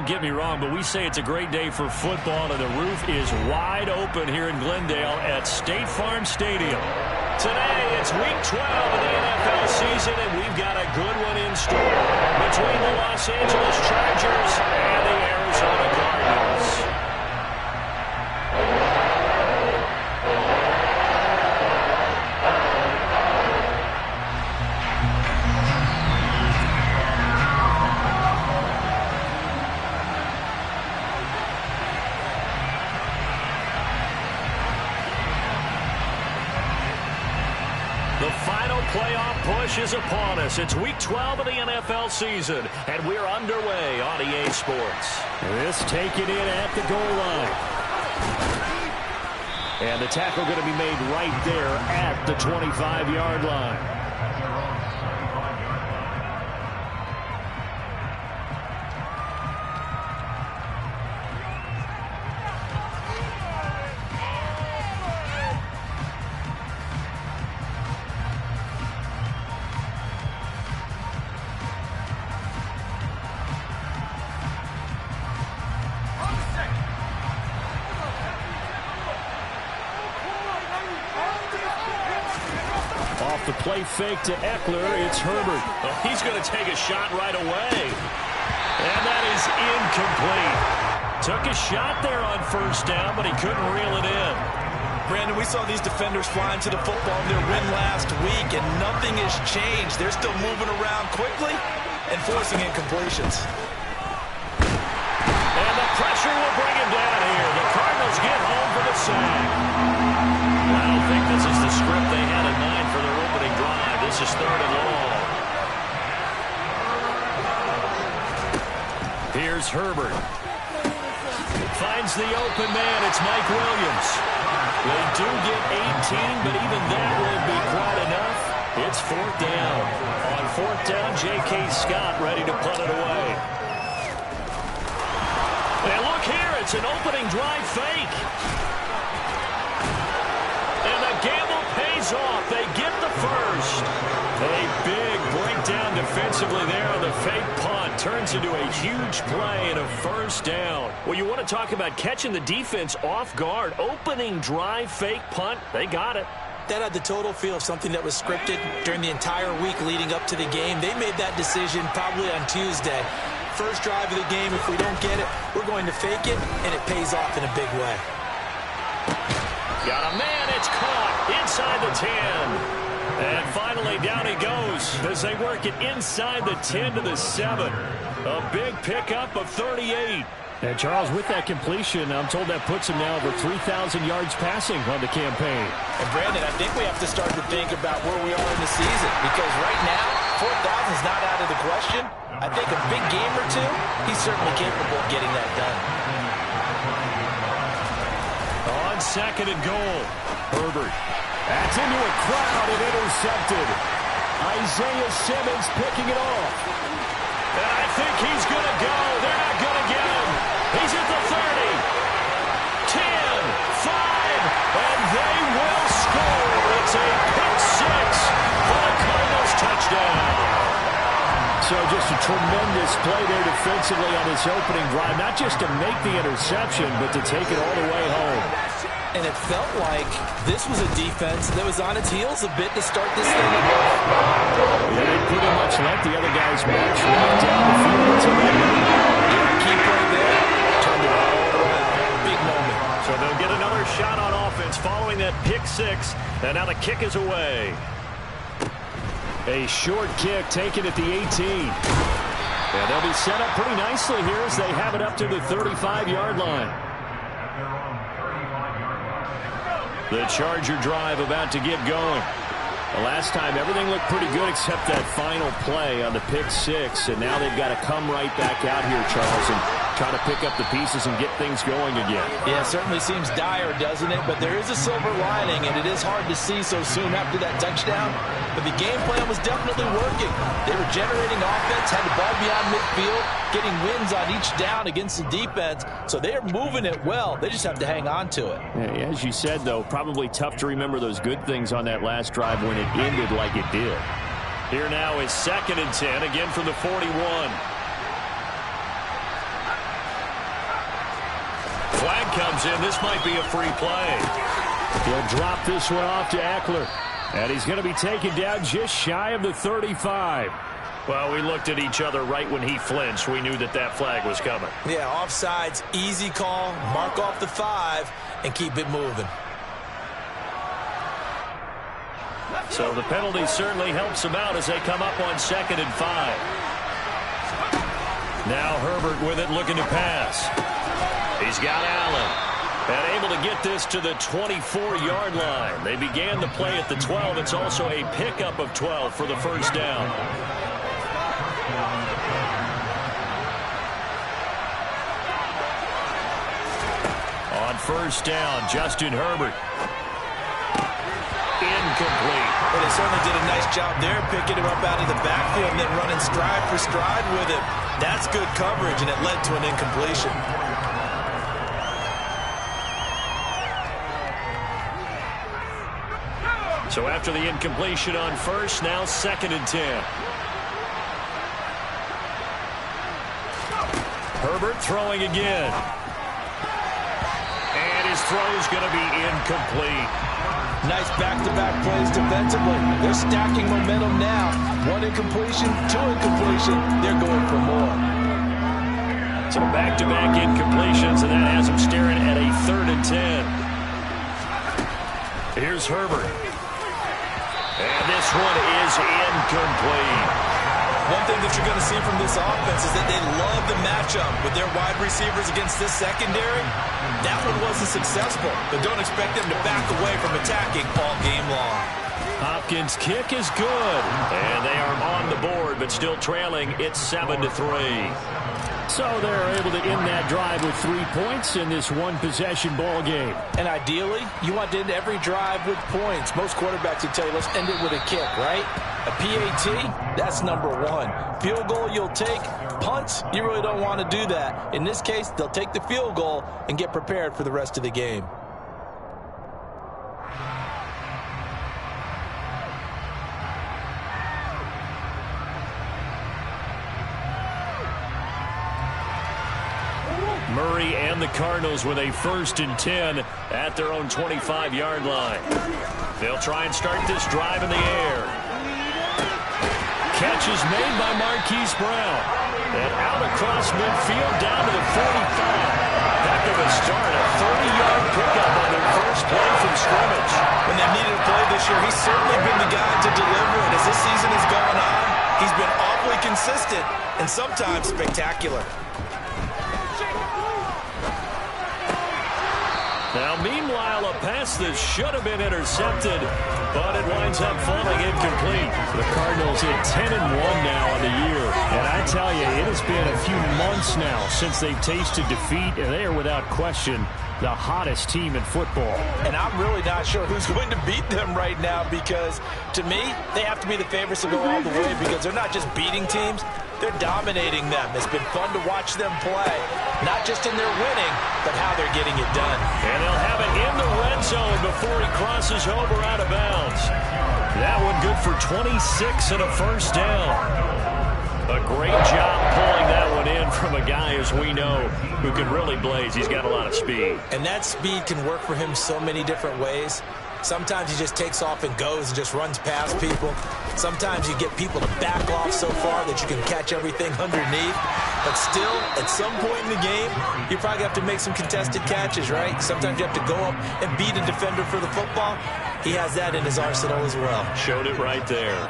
get me wrong, but we say it's a great day for football, and the roof is wide open here in Glendale at State Farm Stadium. Today, it's Week 12 of the NFL season, and we've got a good one in store between the Los Angeles Chargers and the Arizona Cardinals. The final playoff push is upon us. It's Week 12 of the NFL season, and we're underway on EA Sports. This taken in at the goal line. And the tackle going to be made right there at the 25-yard line. The play fake to Eckler. It's Herbert. Oh, he's going to take a shot right away. And that is incomplete. Took a shot there on first down, but he couldn't reel it in. Brandon, we saw these defenders flying to the football in their win last week, and nothing has changed. They're still moving around quickly and forcing incompletions. And the pressure will bring him down here. The Cardinals get home for the sack. I don't think this is the script they had in mind for their opening drive. This is 3rd and long. Here's Herbert. Finds the open man. It's Mike Williams. They do get 18, but even that won't be quite enough. It's 4th down. On 4th down, J.K. Scott ready to punt it away. And look here, it's an opening drive fake. And the gamble pays off. They get the first. A big breakdown defensively there on the fake punt. Turns into a huge play and a 1st down. Well, you want to talk about catching the defense off guard. Opening drive fake punt. They got it. That had the total feel of something that was scripted during the entire week leading up to the game. They made that decision probably on Tuesday. First drive of the game, if we don't get it, we're going to fake it, and it pays off in a big way. Got a man, it's caught inside the 10. And finally, down he goes as they work it inside the 10 to the 7. A big pickup of 38. And Charles, with that completion, I'm told that puts him now over 3,000 yards passing on the campaign. And Brandon, I think we have to start to think about where we are in the season, because right now, 4,000 is not out of the question. I think a big game or two, he's certainly capable of getting that done. On 2nd and goal, Herbert. That's into a crowd and intercepted. Isaiah Simmons picking it off. And I think he's going to go. They're not going to get him. He's at the 30. 10, 5, and they will score. It's a pick 6 for the Cardinals touchdown. So just a tremendous play there defensively on his opening drive. Not just to make the interception, but to take it all the way home. And it felt like this was a defense that was on its heels a bit to start this thing off. Yeah, they pretty much let the other guys march right down the field to them. Key play there, turned it all around. Big moment. So they'll get another shot on offense following that pick 6, and now the kick is away. A short kick taken at the 18. And they'll be set up pretty nicely here as they have it up to the 35-yard line. The Charger drive about to get going. The last time, everything looked pretty good except that final play on the pick 6. And now they've got to come right back out here, Charles, and try to pick up the pieces and get things going again. Yeah, it certainly seems dire, doesn't it? But there is a silver lining, and it is hard to see so soon after that touchdown. But the game plan was definitely working. They were generating offense, had the ball beyond midfield, getting wins on each down against the defense. So they are moving it well. They just have to hang on to it. Yeah, as you said, though, probably tough to remember those good things on that last drive when it ended like it did. Here now is 2nd and 10, again from the 41. comes in. This might be a free play. He'll drop this one off to Eckler. And he's going to be taken down just shy of the 35. Well, we looked at each other right when he flinched. We knew that that flag was coming. Yeah, offsides, easy call. Mark off the 5 and keep it moving. So the penalty certainly helps them out as they come up on 2nd and 5. Now Herbert with it, looking to pass. He's got Allen. And able to get this to the 24-yard line. They began the play at the 12. It's also a pickup of 12 for the first down. On first down, Justin Herbert. Incomplete. Well, they certainly did a nice job there, picking him up out of the backfield and then running stride for stride with him. That's good coverage, and it led to an incompletion. So after the incompletion on first, now 2nd and 10. Herbert throwing again. And his throw's going to be incomplete. Nice back-to-back plays defensively. They're stacking momentum now. 1 incompletion, 2 incompletion. They're going for more. So back-to-back incompletions, and that has them staring at a 3rd and 10. Here's Herbert. And this one is incomplete. One thing that you're going to see from this offense is that they love the matchup with their wide receivers against this secondary. That one wasn't successful, but don't expect them to back away from attacking all game long. Hopkins' kick is good, and they are on the board, but still trailing. It's 7-3. So they're able to end that drive with 3 points in this one-possession ball game. And ideally, you want to end every drive with points. Most quarterbacks would tell you, let's end it with a kick, right? A PAT, that's number 1. Field goal, you'll take. Punts, you really don't want to do that. In this case, they'll take the field goal and get prepared for the rest of the game. Murray and the Cardinals with a 1st and 10 at their own 25-yard line. They'll try and start this drive in the air. Catch is made by Marquise Brown. And out across midfield down to the 45. Heck of a start, a 30-yard pickup on their first play from scrimmage. When they needed a play this year, he's certainly been the guy to deliver. And as this season has gone on, he's been awfully consistent and sometimes spectacular. Now, meanwhile, a pass that should have been intercepted, but it winds up falling incomplete. The Cardinals at 10-1 now on the year. And I tell you, it has been a few months now since they've tasted defeat, and they are without question the hottest team in football. And I'm really not sure who's going to beat them right now because, to me, they have to be the favorites to go all the way because they're not just beating teams, they're dominating them. It's been fun to watch them play, not just in their winning, but how they're getting it done. And they'll have it in the red zone before he crosses over out of bounds. That one good for 26 and a first down. A great job pulling that one in from a guy, as we know, who can really blaze. He's got a lot of speed. And that speed can work for him so many different ways. Sometimes he just takes off and goes and just runs past people. Sometimes you get people to back off so far that you can catch everything underneath. But still, at some point in the game, you probably have to make some contested catches, right? Sometimes you have to go up and beat a defender for the football. He has that in his arsenal as well. Showed it right there.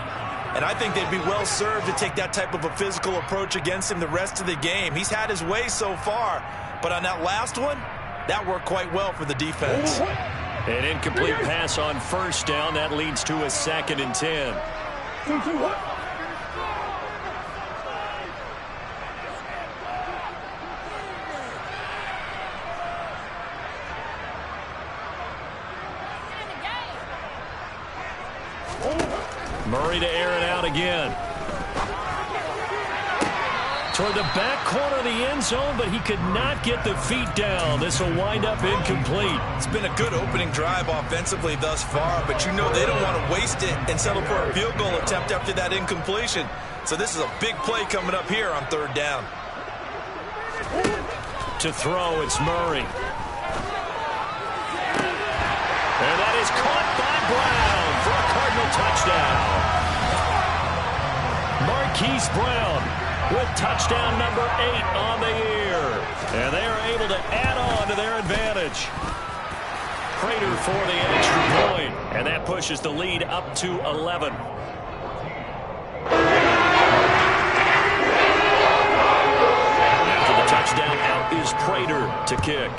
And I think they'd be well served to take that type of a physical approach against him the rest of the game. He's had his way so far, but on that last one, that worked quite well for the defense. An incomplete pass on first down. That leads to a 2nd and 10. Murray to air it out again. Toward the back corner of the end zone, but he could not get the feet down. This will wind up incomplete. It's been a good opening drive offensively thus far, but you know they don't want to waste it and settle for a field goal attempt after that incompletion. So this is a big play coming up here on 3rd down. To throw, it's Murray. is caught by Brown for a Cardinal touchdown. Marquise Brown with touchdown number 8 on the year. And they are able to add on to their advantage. Prater for the extra point. And that pushes the lead up to 11. After the touchdown, out is Prater to kick.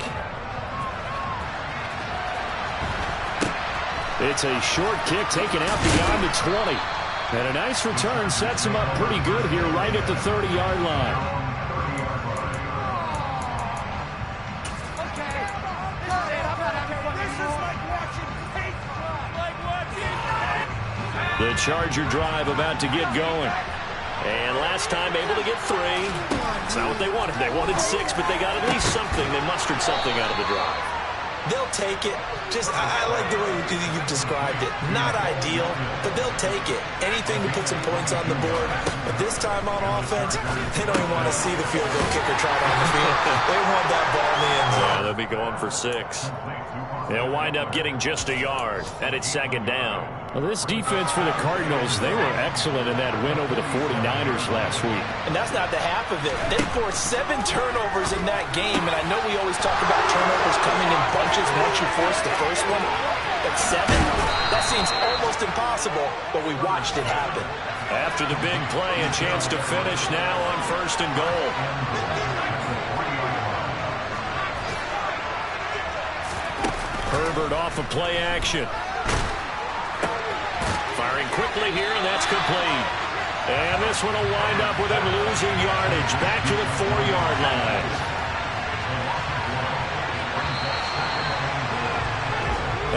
It's a short kick taken out beyond the 20. And a nice return sets him up pretty good here right at the 30-yard line. The Charger drive about to get going. And last time able to get 3. It's not what they wanted. They wanted 6, but they got at least something. They mustered something out of the drive. They'll take it. I like the way you've described it. Not ideal, but they'll take it. Anything to put some points on the board. But this time on offense, they don't even want to see the field goal kicker trot on the field. They want that ball in the end zone. Yeah, they'll be going for 6. They'll wind up getting just a yard, and it's 2nd down. Well, this defense for the Cardinals, they were excellent in that win over the 49ers last week. And that's not the half of it. They forced 7 turnovers in that game, and I know we always talk about turnovers coming in bunches once you force the first one. But 7? That seems almost impossible, but we watched it happen. After the big play, a chance to finish now on 1st and goal. Herbert off of play action. Firing quickly here, and that's complete. And this one will wind up with him losing yardage back to the 4-yard line.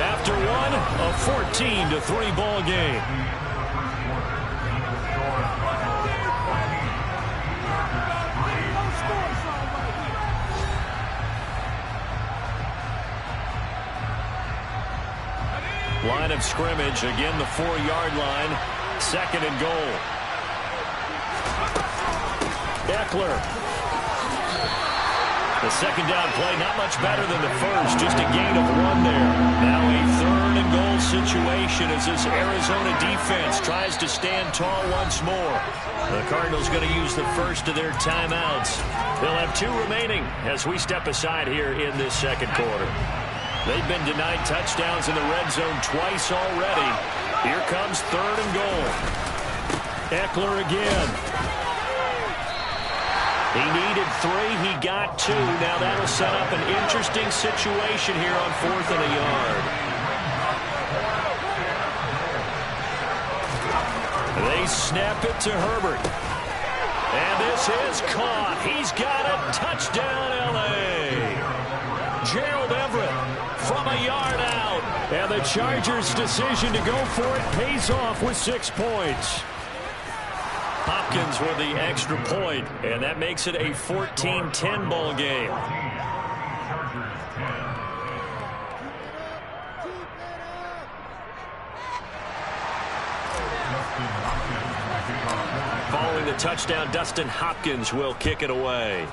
After one, a 14-3 ball game. Line of scrimmage, again the 4-yard line, 2nd and goal. Eckler. The 2nd down play, not much better than the first, just a gain of 1 there. Now a 3rd and goal situation as this Arizona defense tries to stand tall once more. The Cardinals going to use the first of their timeouts. They'll have 2 remaining as we step aside here in this 2nd quarter. They've been denied touchdowns in the red zone twice already. Here comes 3rd and goal. Eckler again. He needed 3. He got 2. Now that'll set up an interesting situation here on 4th and a yard. They snap it to Herbert. And this is caught. He's got a touchdown, L.A. Gerald Everett from a yard out. And the Chargers' decision to go for it pays off with 6 points. Hopkins with the extra point, and that makes it a 14-10 ball game. Following the touchdown, Dustin Hopkins will kick it away.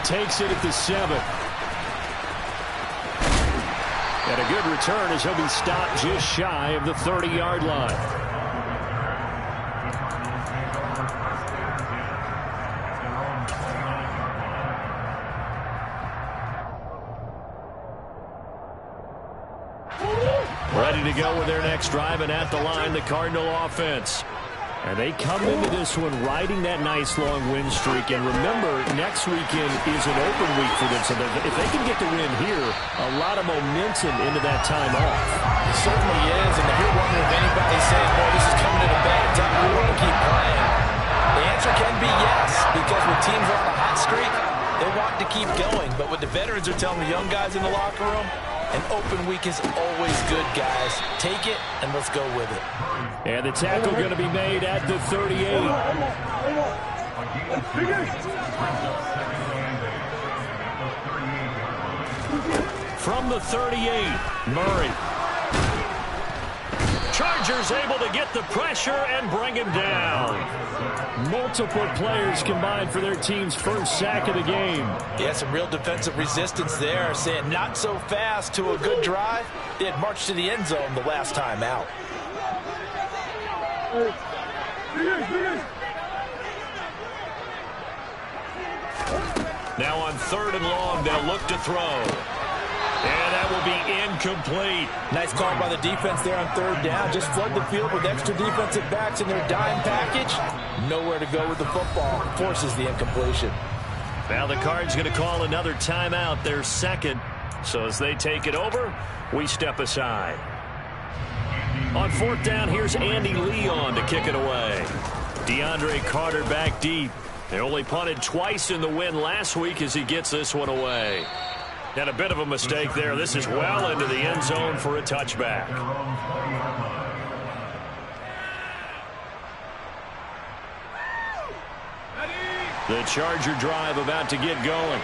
Takes it at the 7. And a good return as he'll be stopped just shy of the 30-yard line. Ready to go with their next drive, and at the line, the Cardinal offense. And they come into this one riding that nice long win streak. And remember, next weekend is an open week for them. So if they can get the win here, a lot of momentum into that time off. It certainly is. And if you're wondering if anybody's saying, boy, this is coming at a bad time, we want to keep playing. The answer can be yes, because with teams on a hot streak, they want to keep going. But what the veterans are telling the young guys in the locker room, an open week is always good, guys. Take it, and let's go with it. And the tackle going to be made at the 38. From the 38, Murray. Chargers able to get the pressure and bring him down. Multiple players combined for their team's first sack of the game. Yeah, some real defensive resistance there, saying not so fast to a good drive. They had marched to the end zone the last time out. Now on 3rd and long, they'll look to throw. And that will be incomplete. Nice call by the defense there on 3rd down. Just flood the field with extra defensive backs in their dime package. Nowhere to go with the football. Forces the incompletion. Now the Cards going to call another timeout, their second. So as they take it over, we step aside. On 4th down, here's Andy Leon to kick it away. DeAndre Carter back deep. They only punted twice in the win last week as he gets this one away. And a bit of a mistake there. This is well into the end zone for a touchback. The Charger drive about to get going.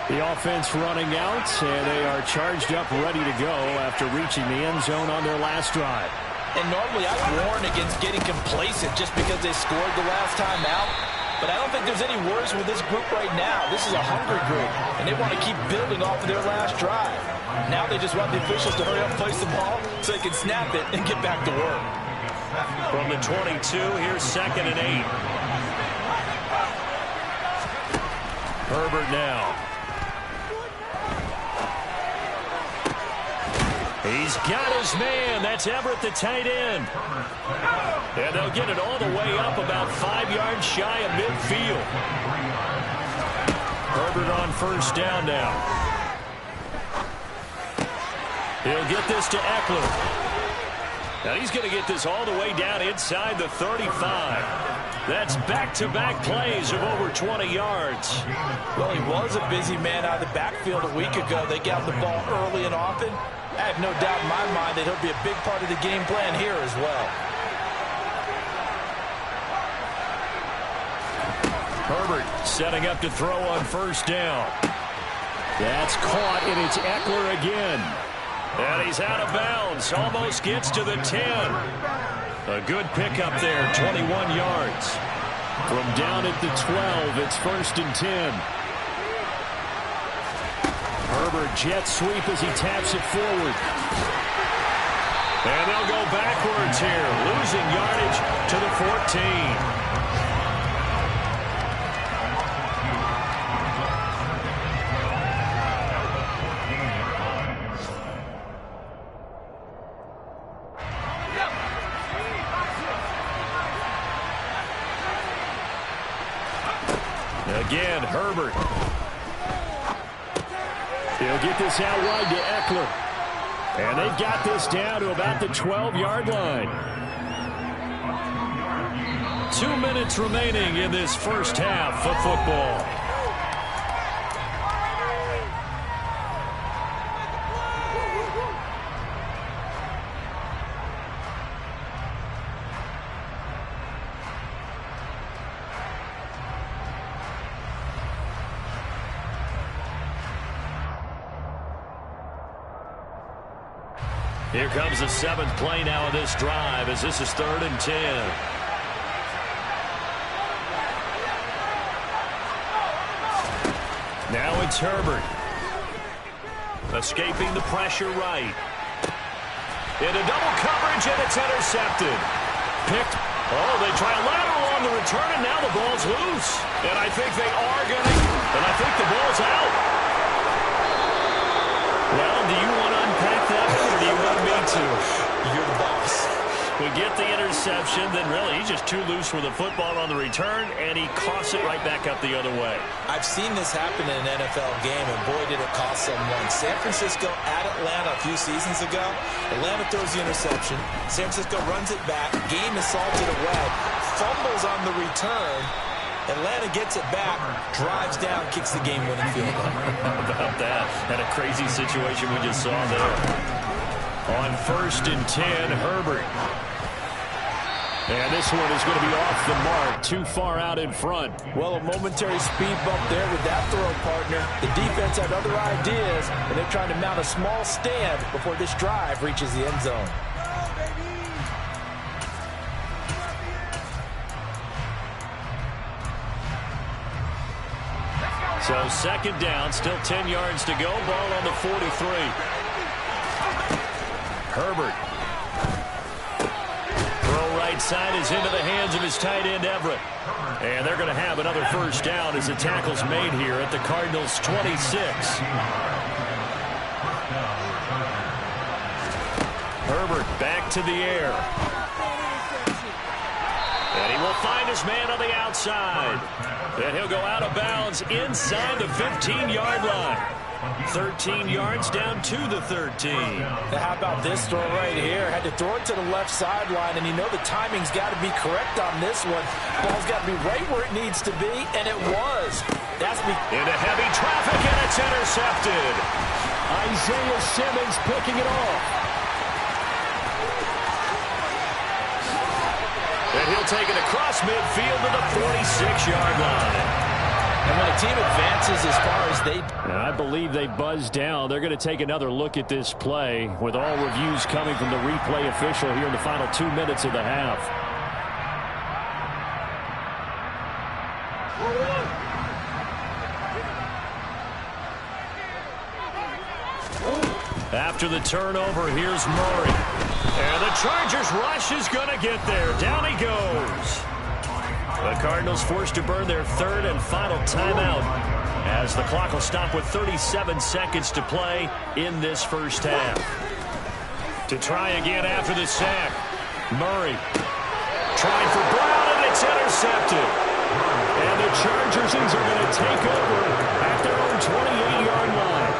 The offense running out, and they are charged up, ready to go after reaching the end zone on their last drive. And normally I warn against getting complacent just because they scored the last time out. But I don't think there's any worries with this group right now. This is a hungry group, and they want to keep building off of their last drive. Now they just want the officials to hurry up and place the ball so they can snap it and get back to work. From the 22, here's 2nd and 8. Herbert now. He's got his man. That's Everett, the tight end. And they'll get it all the way up about 5 yards shy of midfield. Herbert on 1st down now. He'll get this to Eckler. Now he's going to get this all the way down inside the 35. That's back-to-back plays of over 20 yards. Well, he was a busy man out of the backfield a week ago. They got the ball early and often. I have no doubt in my mind that he'll be a big part of the game plan here as well. Herbert setting up to throw on 1st down. That's caught, and it's Eckler again. And he's out of bounds. Almost gets to the 10. A good pickup there, 21 yards. From down at the 12, it's 1st and 10. Herbert jet sweep as he taps it forward. And they'll go backwards here, losing yardage to the 14. Again, Herbert. He'll get this out wide to Eckler. And they've got this down to about the 12-yard line. 2 minutes remaining in this first half of football. Here comes the 7th play now of this drive as this is 3rd and 10. Now it's Herbert. Escaping the pressure right. Into double coverage, and it's intercepted. Picked. Oh, they try a lateral on the return, and now the ball's loose. And I think they are going to. And I think the ball's out. Well, do you want to unpack that, or do you want me to? You're the boss. We get the interception, then really he's just too loose with the football on the return, and he coughs it right back up the other way. I've seen this happen in an NFL game, and boy, did it cost someone. San Francisco at Atlanta a few seasons ago. Atlanta throws the interception. San Francisco runs it back. Game is salted away. Fumbles on the return. Atlanta gets it back, drives down, kicks the game-winning field goal. How about that? And a crazy situation we just saw there. On 1st and 10, Herbert. And this one is going to be off the mark, too far out in front. Well, a momentary speed bump there with that throw, partner. The defense had other ideas, and they're trying to mount a small stand before this drive reaches the end zone. So second down, still 10 yards to go. Ball on the 43. Herbert. Throw right side is into the hands of his tight end, Everett. And they're going to have another first down as the tackle's made here at the Cardinals' 26. Herbert back to the air. And he will find his man on the outside. And he'll go out of bounds inside the 15-yard line. 13 yards down to the 13. Now how about this throw right here? Had to throw it to the left sideline, and you know the timing's got to be correct on this one. Ball's got to be right where it needs to be, and it was. Into heavy traffic, and it's intercepted. Isaiah Simmons picking it off. And he'll take it across midfield to the 46-yard line. And when a team advances as far as they... I believe they buzzed down. They're going to take another look at this play with all reviews coming from the replay official here in the final 2 minutes of the half. After the turnover, here's Murray. And the Chargers rush is going to get there. Down he goes. The Cardinals forced to burn their third and final timeout as the clock will stop with 37 seconds to play in this first half. To try again after the sack. Murray trying for Brown, and it's intercepted. And the Chargers are going to take over at their own 28-yard line.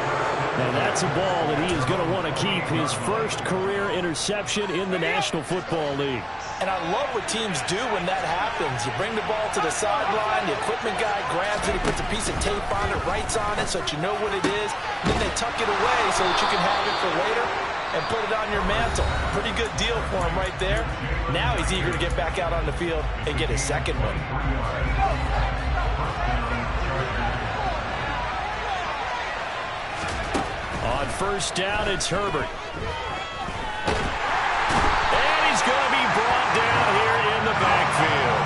And that's a ball that he is going to want to keep, his first career interception in the National Football League. And I love what teams do when that happens. You bring the ball to the sideline, the equipment guy grabs it, he puts a piece of tape on it, writes on it so that you know what it is. Then they tuck it away so that you can have it for later and put it on your mantle. Pretty good deal for him right there. Now he's eager to get back out on the field and get his second one. On first down, it's Herbert. And he's going to be brought down here in the backfield.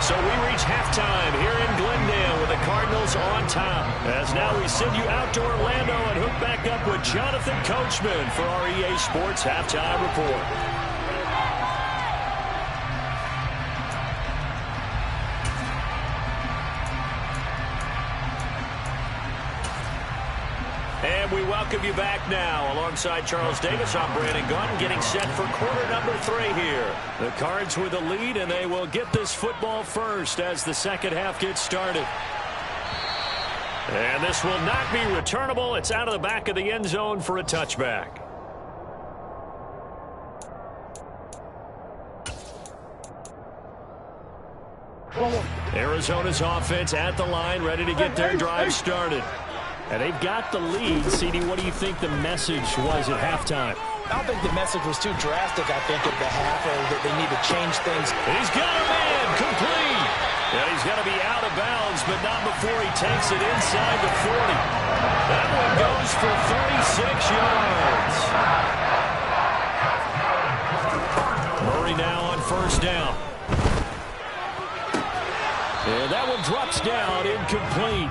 So we reach halftime here in Glendale with the Cardinals on top. As now we send you out to Orlando and hook back up with Jonathan Coachman for our EA Sports Halftime Report. And we welcome you back now. Alongside Charles Davis, I'm Brandon Gaudin, getting set for quarter number 3 here. The Cards with a lead, and they will get this football first as the second half gets started. And this will not be returnable. It's out of the back of the end zone for a touchback. Arizona's offense at the line, ready to get their drive started. And they've got the lead. CD, what do you think the message was at halftime? I don't think the message was too drastic, I think, at the half, or that they need to change things. And he's got a man, complete. And he's got to be out of bounds, but not before he takes it inside the 40. That one goes for 36 yards. Murray now on first down. And that one drops down, incomplete.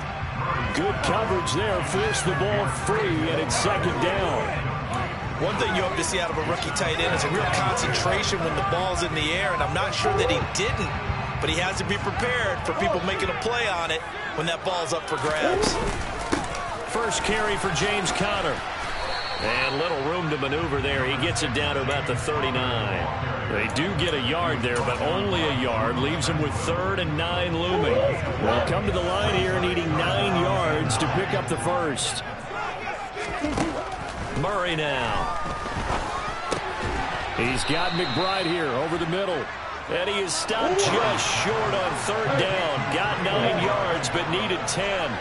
Good coverage there, forced the ball free, and it's second down. One thing you hope to see out of a rookie tight end is a real concentration when the ball's in the air, and I'm not sure that he didn't, but he has to be prepared for people making a play on it when that ball's up for grabs. First carry for James Conner. And little room to maneuver there. He gets it down to about the 39. They do get a yard there, but only a yard. Leaves him with 3rd and 9 looming. They'll come to the line here needing 9 yards to pick up the first. Murray now. He's got McBride here over the middle. And he is stopped just short on 3rd down. Got 9 yards, but needed 10.